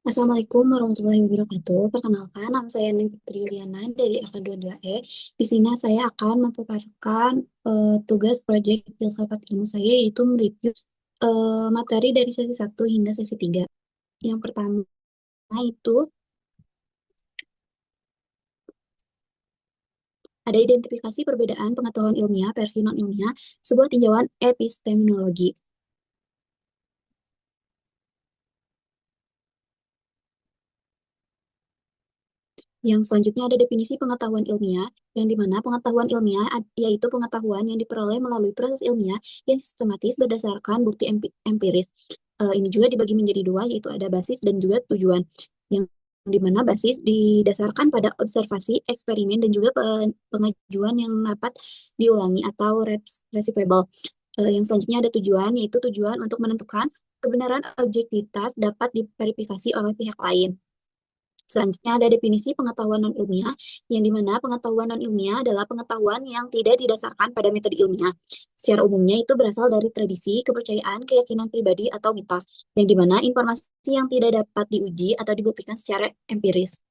Assalamualaikum warahmatullahi wabarakatuh. Perkenalkan, nama saya Neng Putri Yuliana dari AK22E. Di sini saya akan memaparkan tugas proyek filsafat ilmu saya, yaitu mereview materi dari sesi 1 hingga sesi 3. Yang pertama itu ada identifikasi perbedaan pengetahuan ilmiah versi non-ilmiah, sebuah tinjauan epistemologi. Yang selanjutnya ada definisi pengetahuan ilmiah, yang dimana pengetahuan ilmiah yaitu pengetahuan yang diperoleh melalui proses ilmiah yang sistematis berdasarkan bukti empiris. Ini juga dibagi menjadi dua, yaitu ada basis dan juga tujuan. Yang dimana basis didasarkan pada observasi, eksperimen, dan juga pengajuan yang dapat diulangi atau repeatable. Yang selanjutnya ada tujuan, yaitu tujuan untuk menentukan kebenaran objektivitas dapat diverifikasi oleh pihak lain. Selanjutnya ada definisi pengetahuan non-ilmiah, yang dimana pengetahuan non-ilmiah adalah pengetahuan yang tidak didasarkan pada metode ilmiah. Secara umumnya itu berasal dari tradisi, kepercayaan, keyakinan pribadi, atau mitos, yang dimana informasi yang tidak dapat diuji atau dibuktikan secara empiris.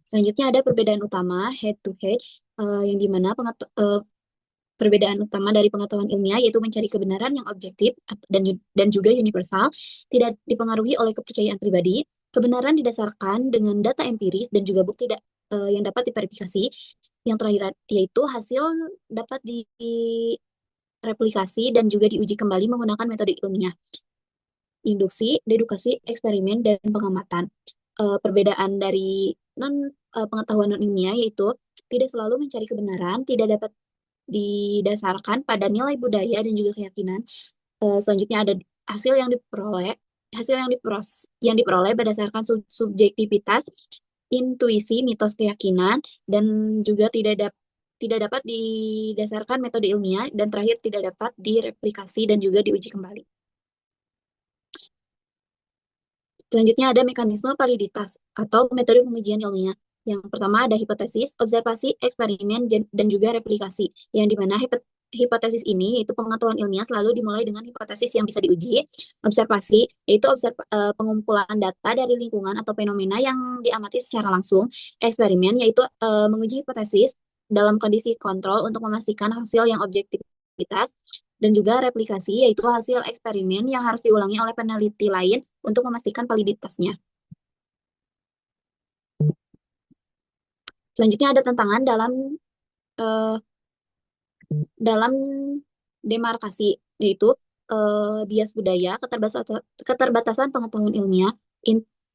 Selanjutnya ada perbedaan utama, head to head, yang dimana perbedaan utama dari pengetahuan ilmiah yaitu mencari kebenaran yang objektif dan juga universal, tidak dipengaruhi oleh kepercayaan pribadi. Kebenaran didasarkan dengan data empiris dan juga bukti yang dapat diverifikasi. Yang terakhir yaitu hasil dapat direplikasi dan juga diuji kembali menggunakan metode ilmiah, induksi, dedukasi, eksperimen, dan pengamatan. Perbedaan dari pengetahuan non ilmiah yaitu tidak selalu mencari kebenaran, tidak dapat didasarkan pada nilai budaya dan juga keyakinan. Selanjutnya ada hasil yang diperoleh, hasil yang diperoleh berdasarkan subjektivitas, intuisi, mitos, keyakinan, dan juga tidak dapat didasarkan metode ilmiah, dan terakhir tidak dapat direplikasi dan juga diuji kembali. Selanjutnya ada mekanisme validitas atau metode pengujian ilmiah. Yang pertama ada hipotesis, observasi, eksperimen, dan juga replikasi. Yang dimana hipotesis ini yaitu pengetahuan ilmiah selalu dimulai dengan hipotesis yang bisa diuji. Observasi yaitu pengumpulan data dari lingkungan atau fenomena yang diamati secara langsung. Eksperimen yaitu menguji hipotesis dalam kondisi kontrol untuk memastikan hasil yang objektivitas. Dan juga replikasi yaitu hasil eksperimen yang harus diulangi oleh peneliti lain untuk memastikan validitasnya. Selanjutnya ada tantangan eh, dalam demarkasi, yaitu bias budaya, keterbatasan pengetahuan ilmiah,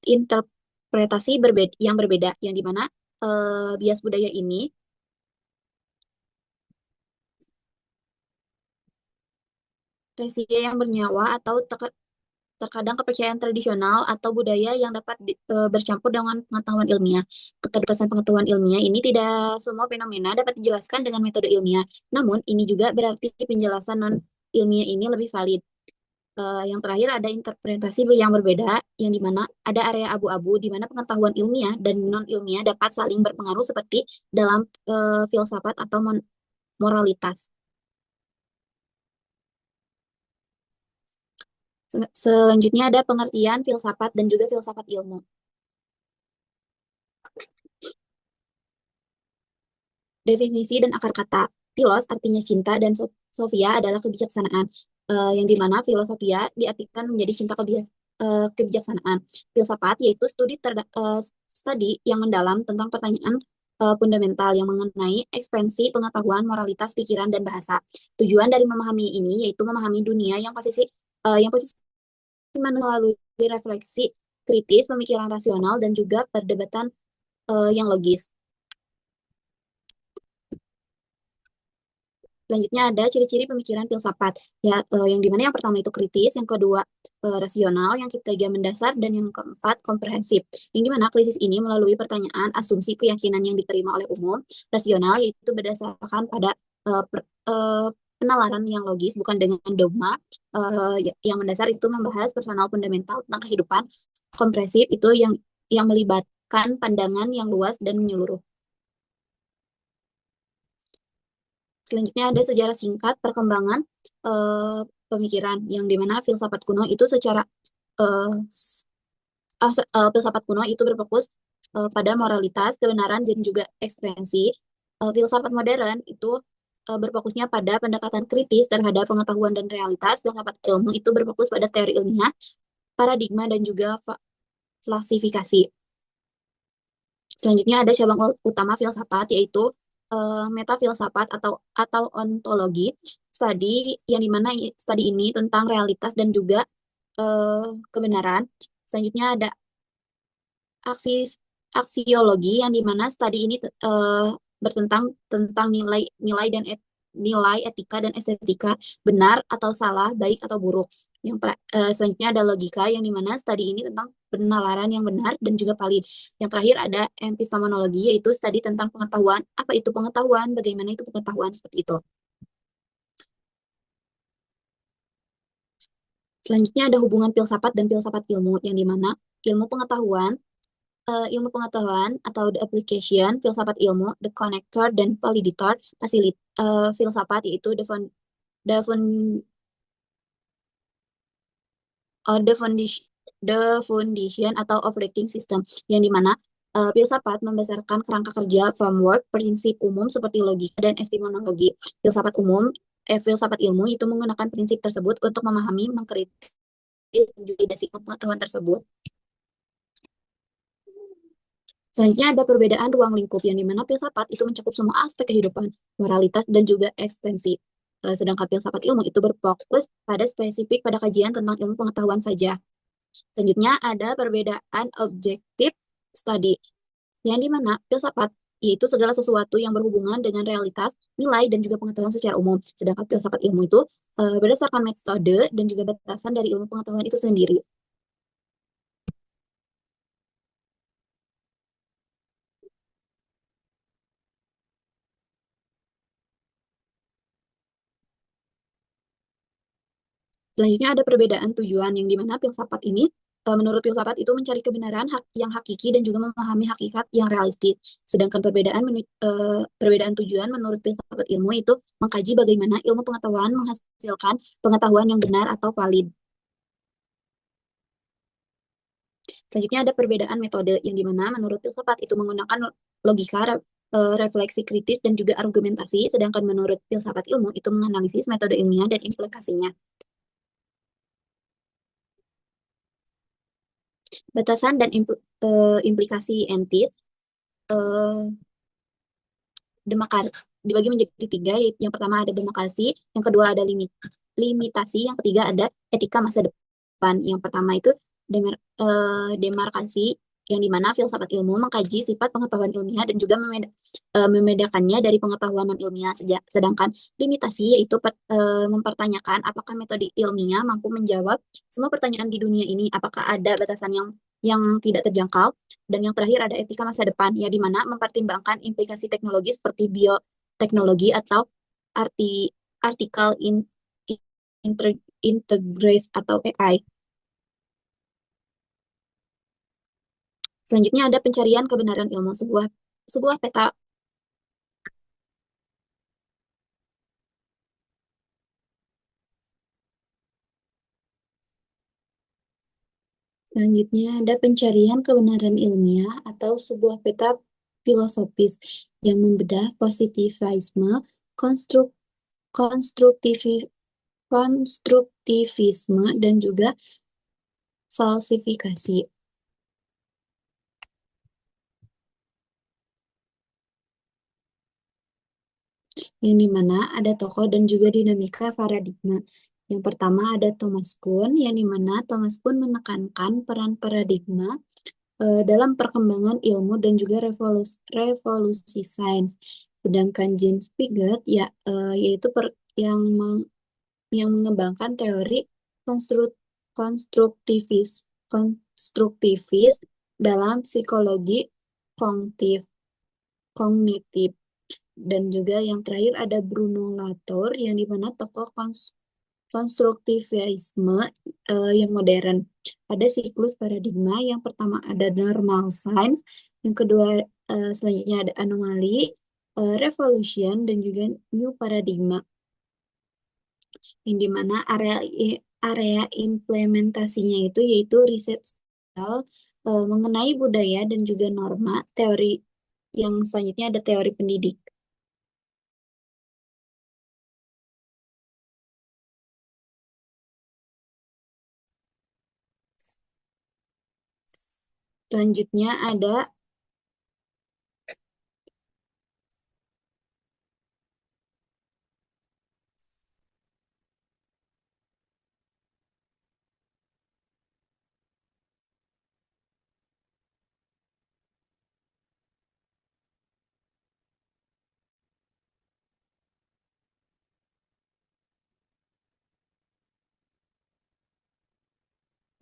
interpretasi yang berbeda, yang dimana bias budaya ini resiko yang bernyawa atau terkadang kepercayaan tradisional atau budaya yang dapat bercampur dengan pengetahuan ilmiah. Keterbatasan pengetahuan ilmiah ini tidak semua fenomena dapat dijelaskan dengan metode ilmiah. Namun, ini juga berarti penjelasan non-ilmiah ini lebih valid. Yang terakhir ada interpretasi yang berbeda, yang dimana ada area abu-abu, di mana pengetahuan ilmiah dan non-ilmiah dapat saling berpengaruh seperti dalam filsafat atau moralitas. Selanjutnya ada pengertian filsafat dan juga filsafat ilmu. Definisi dan akar kata. Philos artinya cinta dan Sophia adalah kebijaksanaan. Yang dimana filosofia diartikan menjadi cinta kebijaksanaan. Filsafat yaitu studi yang mendalam tentang pertanyaan fundamental yang mengenai ekspansi pengetahuan, moralitas, pikiran, dan bahasa. Tujuan dari memahami ini yaitu memahami dunia yang posisi melalui refleksi kritis, pemikiran rasional, dan juga perdebatan yang logis. Selanjutnya ada ciri-ciri pemikiran filsafat. Ya, yang dimana yang pertama itu kritis, yang kedua rasional, yang ketiga mendasar, dan yang keempat komprehensif. Yang dimana krisis ini melalui pertanyaan, asumsi, keyakinan yang diterima oleh umum. Rasional yaitu berdasarkan pada penalaran yang logis, bukan dengan dogma. Yang mendasar itu membahas personal fundamental tentang kehidupan. Komprehensif itu yang melibatkan pandangan yang luas dan menyeluruh. Selanjutnya ada sejarah singkat perkembangan eh, pemikiran yang dimana filsafat kuno itu secara eh, filsafat kuno itu berfokus pada moralitas, kebenaran dan juga ekspresi. Filsafat modern itu berfokusnya pada pendekatan kritis terhadap pengetahuan dan realitas. Filsafat ilmu itu berfokus pada teori ilmiah, paradigma dan juga falsifikasi. Selanjutnya ada cabang utama filsafat yaitu metafilsafat atau ontologi, studi yang dimana studi ini tentang realitas dan juga kebenaran. Selanjutnya ada aksis aksiologi yang dimana studi ini bertentang tentang nilai dan nilai etika dan estetika, benar atau salah, baik atau buruk. Selanjutnya ada logika yang dimana studi ini tentang penalaran yang benar dan juga valid. Yang terakhir ada epistemologi yaitu studi tentang pengetahuan, apa itu pengetahuan, bagaimana itu pengetahuan, seperti itu. Selanjutnya ada hubungan filsafat dan filsafat ilmu yang dimana ilmu pengetahuan ilmu pengetahuan atau the application, filsafat ilmu, the connector, dan validator, filsafat yaitu the, fun- the foundation, atau operating system, yang dimana filsafat membesarkan kerangka kerja, framework, prinsip umum seperti logika dan epistemologi. Filsafat ilmu itu menggunakan prinsip tersebut untuk memahami, mengkritik, dan juga pengetahuan tersebut. Selanjutnya ada perbedaan ruang lingkup yang dimana filsafat itu mencakup semua aspek kehidupan, moralitas, dan juga ekstensi. Sedangkan filsafat ilmu itu berfokus pada spesifik pada kajian tentang ilmu pengetahuan saja. Selanjutnya ada perbedaan objektif study yang dimana filsafat yaitu segala sesuatu yang berhubungan dengan realitas, nilai, dan juga pengetahuan secara umum. Sedangkan filsafat ilmu itu berdasarkan metode dan juga batasan dari ilmu pengetahuan itu sendiri. Selanjutnya ada perbedaan tujuan yang dimana filsafat ini, menurut filsafat itu mencari kebenaran yang hakiki dan juga memahami hakikat yang realistis. Sedangkan perbedaan tujuan menurut filsafat ilmu itu mengkaji bagaimana ilmu pengetahuan menghasilkan pengetahuan yang benar atau valid. Selanjutnya ada perbedaan metode yang dimana menurut filsafat itu menggunakan logika, refleksi kritis dan juga argumentasi, sedangkan menurut filsafat ilmu itu menganalisis metode ilmiah dan implikasinya. Batasan dan implikasi entis eh, dibagi menjadi tiga, yaitu yang pertama ada demokrasi, yang kedua ada limitasi, yang ketiga ada etika masa depan. Yang pertama itu demarkasi, yang dimana filsafat ilmu mengkaji sifat pengetahuan ilmiah dan juga membedakannya dari pengetahuan non ilmiah. Sedangkan limitasi yaitu mempertanyakan apakah metode ilmiah mampu menjawab semua pertanyaan di dunia ini, apakah ada batasan yang tidak terjangkau. Dan yang terakhir ada etika masa depan, ya di mana mempertimbangkan implikasi teknologi seperti bioteknologi atau arti artikel integrase atau AI. Selanjutnya ada pencarian kebenaran ilmu, sebuah sebuah peta. Selanjutnya ada pencarian kebenaran ilmiah atau sebuah peta filosofis yang membedah positivisme, konstruk konstruktivi- konstruktivisme dan juga falsifikasi. Yang dimana ada tokoh dan juga dinamika paradigma. Yang pertama ada Thomas Kuhn, yang dimana Thomas Kuhn menekankan peran paradigma dalam perkembangan ilmu dan juga revolusi sains. Sedangkan James Piaget yaitu yang yang mengembangkan teori konstruk konstruktivis dalam psikologi kognitif kognitif. Dan juga yang terakhir ada Bruno Latour, yang dimana tokoh konstruktivisme yang modern. Ada siklus paradigma, yang pertama ada normal science, yang kedua selanjutnya ada anomali, revolution, dan juga new paradigma, yang dimana area implementasinya itu yaitu riset sosial mengenai budaya dan juga norma, teori yang selanjutnya ada teori pendidik. Selanjutnya ada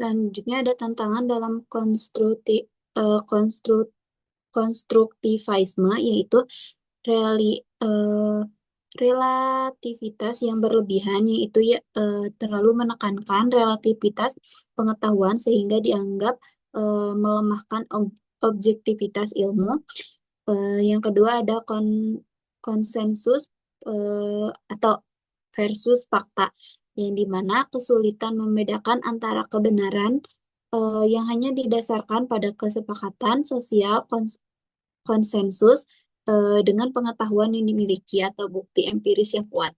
selanjutnya ada tantangan dalam konstruktivisme, yaitu reali, eh, relativitas yang berlebihan, yaitu ya terlalu menekankan relativitas pengetahuan sehingga dianggap melemahkan objektivitas ilmu. Yang kedua ada konsensus atau versus fakta, yang dimana kesulitan membedakan antara kebenaran yang hanya didasarkan pada kesepakatan sosial konsensus dengan pengetahuan yang dimiliki atau bukti empiris yang kuat.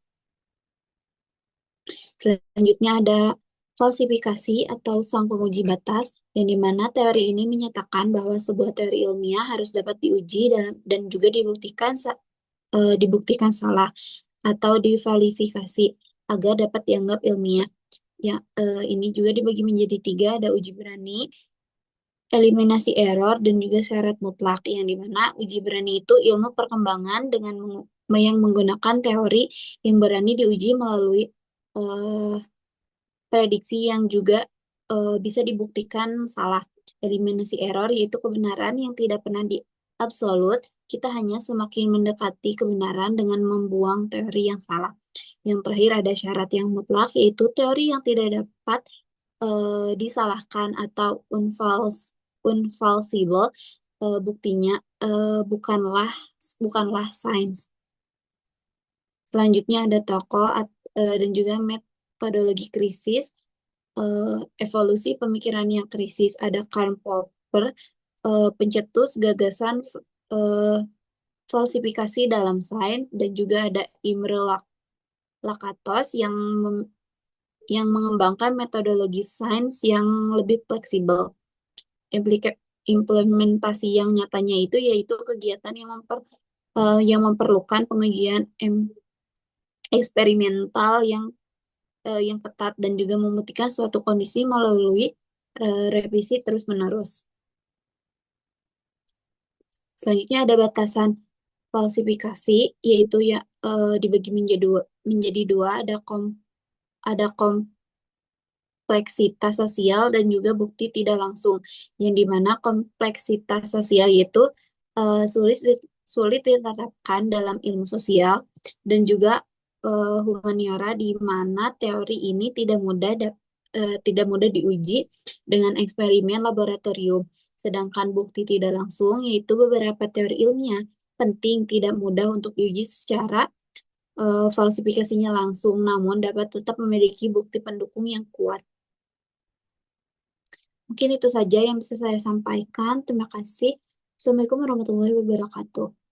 Selanjutnya ada falsifikasi atau sang penguji batas, yang dimana teori ini menyatakan bahwa sebuah teori ilmiah harus dapat diuji dan juga dibuktikan salah atau divalifikasi agar dapat dianggap ilmiah. Ya, ini juga dibagi menjadi tiga, ada uji berani, eliminasi error, dan juga syarat mutlak, yang dimana uji berani itu ilmu perkembangan yang menggunakan teori yang berani diuji melalui eh, prediksi yang juga bisa dibuktikan salah. Eliminasi error yaitu kebenaran yang tidak pernah di absolut, kita hanya semakin mendekati kebenaran dengan membuang teori yang salah. Yang terakhir ada syarat yang mutlak, yaitu teori yang tidak dapat disalahkan atau unfalsible, buktinya bukanlah sains. Selanjutnya ada tokoh dan juga metodologi krisis, evolusi pemikiran yang krisis. Ada Karl Popper, pencetus gagasan eh, falsifikasi dalam sains, dan juga ada Imre Lakatos yang mengembangkan metodologi sains yang lebih fleksibel. Implementasi yang nyatanya itu yaitu kegiatan yang memerlukan pengujian eksperimental yang ketat dan juga membuktikan suatu kondisi melalui revisi terus-menerus. Selanjutnya ada batasan falsifikasi, yaitu ya dibagi menjadi dua, ada kompleksitas sosial dan juga bukti tidak langsung, yang dimana kompleksitas sosial yaitu sulit ditetapkan dalam ilmu sosial dan juga humaniora, di mana teori ini tidak mudah diuji dengan eksperimen laboratorium. Sedangkan bukti tidak langsung yaitu beberapa teori ilmiah penting tidak mudah untuk diuji secara falsifikasinya langsung, namun dapat tetap memiliki bukti pendukung yang kuat. Mungkin itu saja yang bisa saya sampaikan. Terima kasih. Assalamualaikum warahmatullahi wabarakatuh.